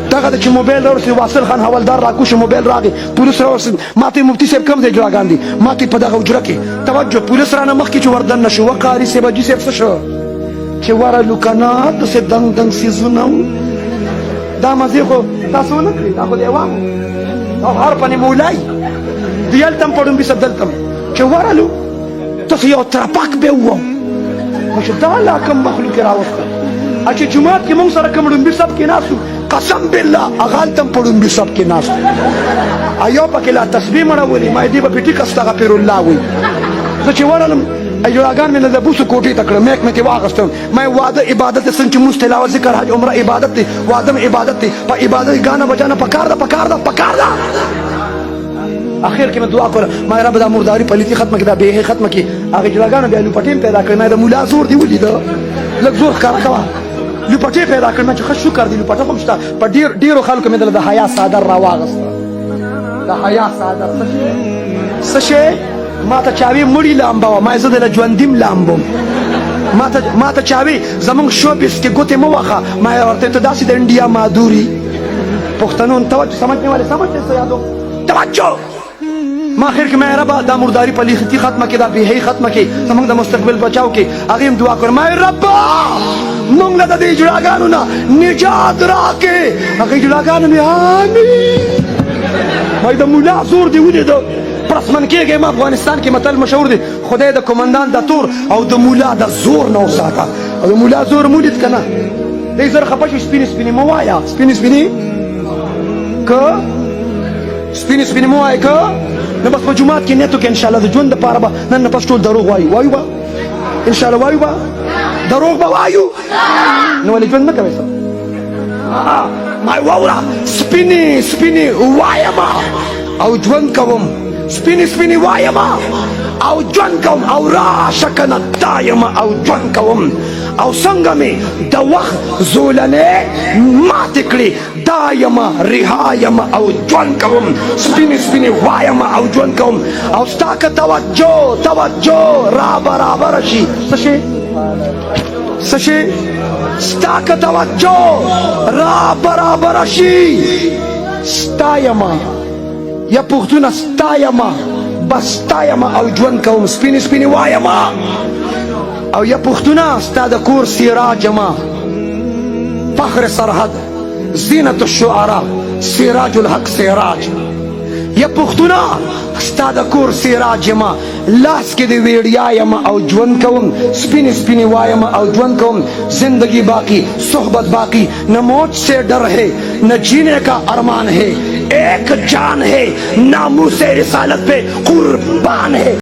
دغه د چې موبایل راورسېد واصل خان حوالدار راکوش موبایل راغی پولیس راورسېد ما ته مفتي صاحب کوم ځای جوړاګان دي ما ته په دغه حجره کې توجه پولیس رانه مخکې چې وردن نه شو وقاري صاحب حاجي صاحب څه شو چې ورلو که نه داسې دنګ دنګ څیزونه دا مزې خو تاسو ونه کړي دا خو د عوامو او هر پنې مولای د هلته هم په ډومبي صاحب دلته چې ورلو تاسو یو ترپک به ووم نو چې دا لا کوم مخلوق یې راوسته چې جومات کې مونږ سره کوم ډومبي صاحب کېناستو قسم بالله هغه هلته هم په ډومبي صاحب کېناستو یو پکې لا تسبیح مړولې ما یې دې به په ټیک استغفر الله وایي زه چې ورغلم جوړاګان مې نه د بوسو کوټې ته کړه میک مې ترې واخیستم ما یې واده عبادت دی څنګه چې مونځ تلاوت ذکر حج عمره عبادت دی واده مې عبادت دی په عبادت ګانا بجانا پکار ده پکار ده پکار ده اخر کې مې دعا کړه ما رب دا مرداري پلیتي ختمه کړه دا بېحۍ ختمه کړي هغې جوړاګانو بیا لوپټې پیدا کړې ما د ملا زور دې ولیده لږ زور ښکاره کوه لوپټې پیدا کړې ما چې ښه شکر دی لوپټه خو شته په ډېرو خلکو مې دله د حیا صادر راواغسته د حیا صادر څه شی ما ته چاوي مړي لامبه وه ما یې زه دله ژوندیم لامبم ما ته چاوي زمونږ شوبیس کې ګوتې مه وخه ما یې ورته ته داسې د انډیا مادوري پښتنو توجه سمجھ نه والے سمجھ ته یادو توجه ما خیر کې مې ربا دا مرداري پلیتی ختمه کې دا بېحۍ ختمه کې زمونږ د مستقبل بچاو کې هغې هم دعا کړم ما ربا مونږ له د دې جوړاګانو نه نجات راکړې هغې جوړاګانو مې آمین وایي د ملا زور دې ولیده پرسمن کېږئ ما افغانستان کې متل مشهور دی خدای د کومندان د تور او د ملا د زور نه وساته او د ملا زور مو لید که نه دی زر خفه شو سپینې سپینې مه وایه سپینې سپینې که سپینې سپینې مه وایه که نو بس په جومات کې نیت وکړه انشاءالله د ژوند دپاره به نن نه پس ټول دروغ وایو وایو به انشاءالله وایو به دروغ به وایو نو ولې ژوند نه کوې څه ما واوره سپینې سپینې وایمه او ژوند کوم سپینې سپینې وایم او ژوند کوم او راشه که نه دا یم او ژوند کوم او څنګه مې د وخت زولنې ماتې کړې دا یم رها یم او ژوند کوم سپینې سپینې وایم او ژوند کوم او ستا که توجه را برابره شي څه شي څه شي ستا که توجه را برابره شي ستا یم یا پښتونه ستا یم بس ستا یم او ژوند کوم سپینې سپینې وایم او یا پښتونه ستا د کور سراج یم فخر سرحد زینت الشعراء سراج الحق سراج یا پښتونه ستا د کور سراج یم لاس کې د ویړیا یم او ژوند کوم سپینې سپینې وایم او ژوند کوم زندگی باقی صحبت باقی نہ موت سے ڈر ہے نہ جینے کا ارمان ہے ایک جان ہے ناموس رسالت پہ قربان ہے